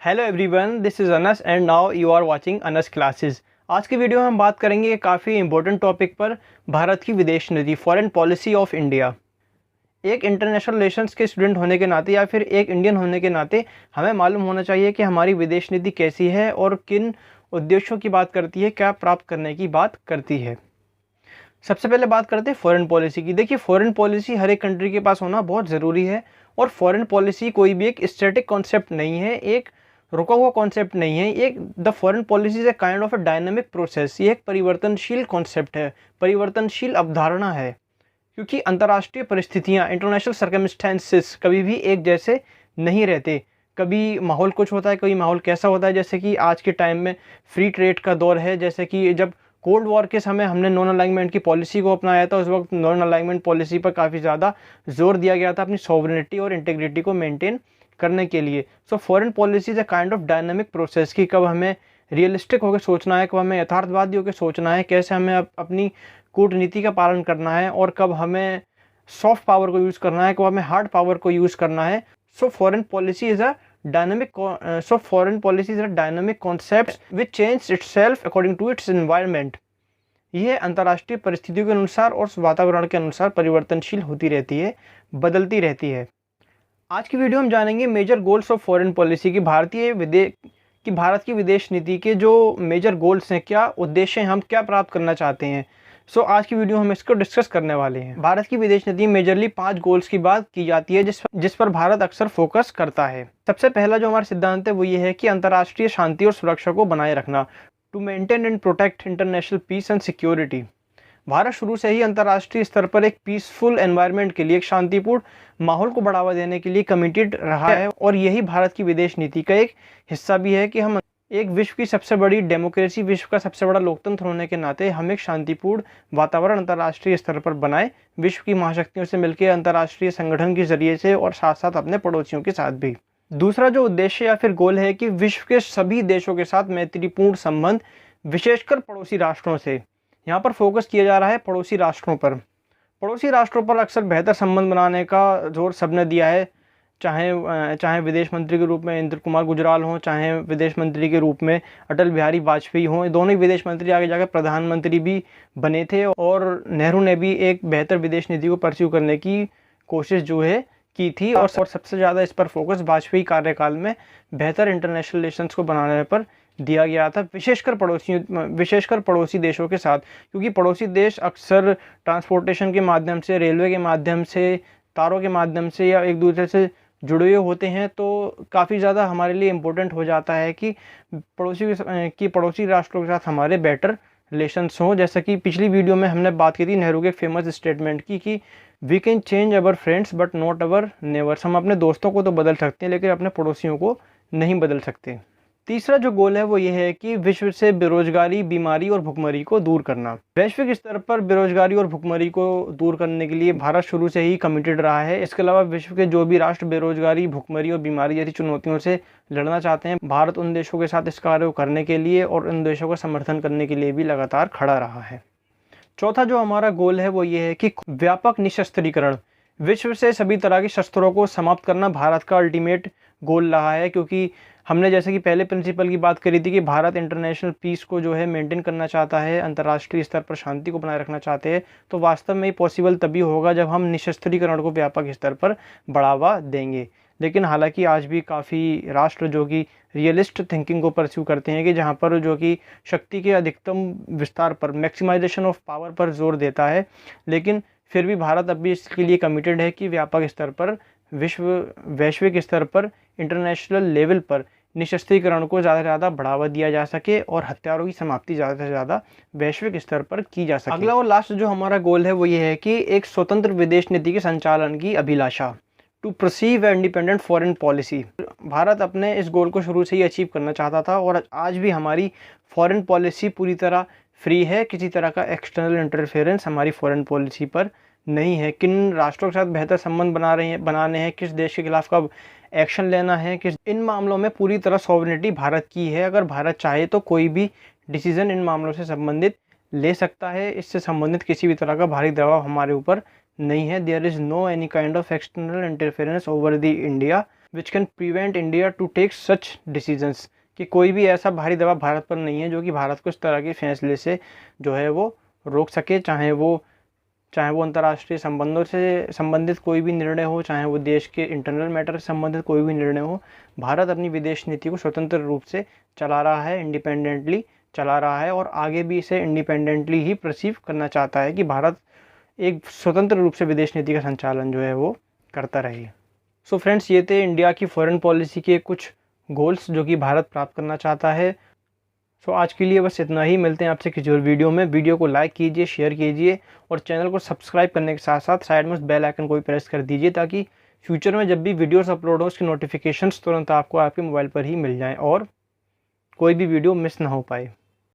Hello everyone, this is Anas and now you are watching Anas classes. आज की video में हम बात करेंगे काफ़ी इंपॉर्टेंट टॉपिक पर, भारत की विदेश नीति, फॉरेन पॉलिसी ऑफ इंडिया। एक इंटरनेशनल रिलेशंस के स्टूडेंट होने के नाते या फिर एक इंडियन होने के नाते हमें मालूम होना चाहिए कि हमारी विदेश नीति कैसी है और किन उद्देश्यों की बात करती है, क्या प्राप्त करने की बात करती है। सबसे पहले बात करते हैं फॉरेन पॉलिसी की। देखिए, फॉरेन पॉलिसी हर एक कंट्री के पास होना बहुत ज़रूरी है और फॉरेन पॉलिसी कोई भी एक स्टैटिक कॉन्सेप्ट नहीं है, एक रुका हुआ कॉन्सेप्ट नहीं है। एक the foreign policy is a kind of a dynamic process. ये एक परिवर्तनशील कॉन्सेप्ट है, परिवर्तनशील अवधारणा है, क्योंकि अंतर्राष्ट्रीय परिस्थितियाँ, इंटरनेशनल सर्कमस्टेंसेस कभी भी एक जैसे नहीं रहते। कभी माहौल कुछ होता है, कभी माहौल कैसा होता है। जैसे कि आज के टाइम में फ्री ट्रेड का दौर है। जैसे कि जब कोल्ड वॉर के समय हमने नॉन अलाइनमेंट की पॉलिसी को अपनाया था, उस वक्त नॉन अलाइनमेंट पॉलिसी पर काफ़ी ज़्यादा जोर दिया गया था अपनी सॉवरेनिटी और इंटीग्रिटी को मेंटेन करने के लिए। So foreign policy is a kind of dynamic process की कब हमें रियलिस्टिक होकर सोचना है, कब हमें यथार्थवादी होकर सोचना है, कैसे हमें अपनी कूटनीति का पालन करना है और कब हमें सॉफ्ट पावर को यूज़ करना है, कब हमें हार्ड पावर को यूज़ करना है। So foreign policy is a dynamic concept which change itself according to its environment. यह अंतर्राष्ट्रीय परिस्थितियों के अनुसार और वातावरण के अनुसार परिवर्तनशील होती रहती है, बदलती रहती है। आज की वीडियो हम जानेंगे major goals of foreign policy की भारत की विदेश नीति के जो मेजर गोल्स हैं, क्या उद्देश्य हैं, हम क्या प्राप्त करना चाहते हैं। आज की वीडियो हम इसको डिस्कस करने वाले हैं। भारत की विदेश नीति मेजरली 5 गोल्स की बात की जाती है जिस पर भारत अक्सर फोकस करता है। सबसे पहला जो हमारा सिद्धांत है वो ये है कि अंतर्राष्ट्रीय शांति और सुरक्षा को बनाए रखना, to maintain and protect international peace and security. Bharat शुरू से ही अंतर्राष्ट्रीय स्तर पर एक पीसफुल एनवायरनमेंट के लिए, एक शांतिपूर्ण माहौल को बढ़ावा देने के लिए कमिटेड रहा है और यही भारत की विदेश नीति का एक हिस्सा भी है कि हम एक विश्व की सबसे बड़ी डेमोक्रेसी, विश्व का सबसे बड़ा लोकतंत्र होने के नाते हम एक शांतिपूर्ण वातावरण अंतर्राष्ट्रीय स्तर पर बनाए, विश्व की महाशक्तियों से मिलकर, अंतर्राष्ट्रीय संगठन के जरिए से और साथ साथ अपने पड़ोसियों के साथ भी। दूसरा जो उद्देश्य या फिर गोल है कि विश्व के सभी देशों के साथ मैत्रीपूर्ण संबंध, विशेषकर पड़ोसी राष्ट्रों से। यहाँ पर फोकस किया जा रहा है पड़ोसी राष्ट्रों पर। पड़ोसी राष्ट्रों पर अक्सर बेहतर संबंध बनाने का जोर सबने दिया है, चाहे विदेश मंत्री के रूप में इंद्र कुमार गुजराल हों, चाहे विदेश मंत्री के रूप में अटल बिहारी वाजपेयी हों। दोनों ही विदेश मंत्री आगे जाकर प्रधानमंत्री भी बने थे और नेहरू ने भी एक बेहतर विदेश नीति को परस्यू करने की कोशिश जो है की थी और सबसे ज़्यादा इस पर फोकस वाजपेयी कार्यकाल में बेहतर इंटरनेशनल रिलेशंस को बनाने पर दिया गया था, विशेषकर पड़ोसी देशों के साथ, क्योंकि पड़ोसी देश अक्सर ट्रांसपोर्टेशन के माध्यम से, रेलवे के माध्यम से, तारों के माध्यम से या एक दूसरे से जुड़े हुए होते हैं। तो काफ़ी ज़्यादा हमारे लिए इम्पोर्टेंट हो जाता है कि पड़ोसी राष्ट्रों के साथ हमारे बेटर रिलेशंस हों। जैसा कि पिछली वीडियो में हमने बात की थी नेहरू के फेमस स्टेटमेंट की कि we can change our friends but not our neighbours. हम अपने दोस्तों को तो बदल सकते हैं लेकिन अपने पड़ोसियों को नहीं बदल सकते। तीसरा जो गोल है वो ये है कि विश्व से बेरोजगारी, बीमारी और भुखमरी को दूर करना। वैश्विक स्तर पर बेरोजगारी और भुखमरी को दूर करने के लिए भारत शुरू से ही कमिटेड रहा है। इसके अलावा विश्व के जो भी राष्ट्र बेरोजगारी, भुखमरी और बीमारी जैसी चुनौतियों से लड़ना चाहते हैं, भारत उन देशों के साथ इस कार्य को करने के लिए और उन देशों का समर्थन करने के लिए भी लगातार खड़ा रहा है। चौथा जो हमारा गोल है वो ये है कि व्यापक निशस्त्रीकरण, विश्व से सभी तरह के शस्त्रों को समाप्त करना भारत का अल्टीमेट गोल रहा है। क्योंकि हमने जैसे कि पहले प्रिंसिपल की बात करी थी कि भारत इंटरनेशनल पीस को जो है मेंटेन करना चाहता है, अंतर्राष्ट्रीय स्तर पर शांति को बनाए रखना चाहते हैं। तो वास्तव में ये पॉसिबल तभी होगा जब हम निशस्त्रीकरण को व्यापक स्तर पर बढ़ावा देंगे। लेकिन हालांकि आज भी काफ़ी राष्ट्र जो कि रियलिस्ट थिंकिंग को परस्यू करते हैं कि जहाँ पर जो कि शक्ति के अधिकतम विस्तार पर, मैक्सिमाइजेशन ऑफ पावर पर जोर देता है, लेकिन फिर भी भारत अभी इसके लिए कमिटेड है कि व्यापक स्तर पर, वैश्विक स्तर पर, इंटरनेशनल लेवल पर निशस्त्रीकरण को ज़्यादा से ज़्यादा बढ़ावा दिया जा सके और हथियारों की समाप्ति ज़्यादा से ज़्यादा वैश्विक स्तर पर की जा सके। अगला और लास्ट जो हमारा गोल है वो ये है कि एक स्वतंत्र विदेश नीति के संचालन की अभिलाषा, to perceive independent foreign policy. Bharat अपने इस गोल को शुरू से ही अचीव करना चाहता था और आज भी हमारी फॉरेन पॉलिसी पूरी तरह फ्री है। किसी तरह का एक्सटर्नल इंटरफेरेंस हमारी फॉरेन पॉलिसी पर नहीं है। किन राष्ट्रों के साथ बेहतर संबंध बनाने हैं, किस देश के खिलाफ कब एक्शन लेना है, इन मामलों में पूरी तरह सॉवरेनिटी भारत की है। अगर भारत चाहे तो कोई भी डिसीजन इन मामलों से संबंधित ले सकता है। इससे संबंधित किसी भी तरह का भारी दबाव हमारे ऊपर नहीं है। There is no any kind of external interference over the India. Which can prevent India to take such decisions, कि कोई भी ऐसा बाहरी दबाव भारत पर नहीं है जो कि भारत को इस तरह के फैसले से जो है वो रोक सके, चाहे वो अंतर्राष्ट्रीय संबंधों से संबंधित कोई भी निर्णय हो, चाहे वो देश के इंटरनल मैटर से संबंधित कोई भी निर्णय हो। भारत अपनी विदेश नीति को स्वतंत्र रूप से चला रहा है, इंडिपेंडेंटली चला रहा है, और आगे भी इसे इंडिपेंडेंटली ही परसीव करना चाहता है कि भारत एक स्वतंत्र रूप से विदेश नीति का संचालन जो है वो करता रहे। सो फ्रेंड्स, ये थे इंडिया की फॉरेन पॉलिसी के कुछ गोल्स जो कि भारत प्राप्त करना चाहता है। सो आज के लिए बस इतना ही। मिलते हैं आपसे किसी और वीडियो में। वीडियो को लाइक कीजिए, शेयर कीजिए और चैनल को सब्सक्राइब करने के साथ साथ साइड में उस बेल आइकन को भी प्रेस कर दीजिए, ताकि फ्यूचर में जब भी वीडियोस अपलोड हो उसकी नोटिफिकेशंस तुरंत आपको आपके मोबाइल पर ही मिल जाएं और कोई भी वीडियो मिस ना हो पाए।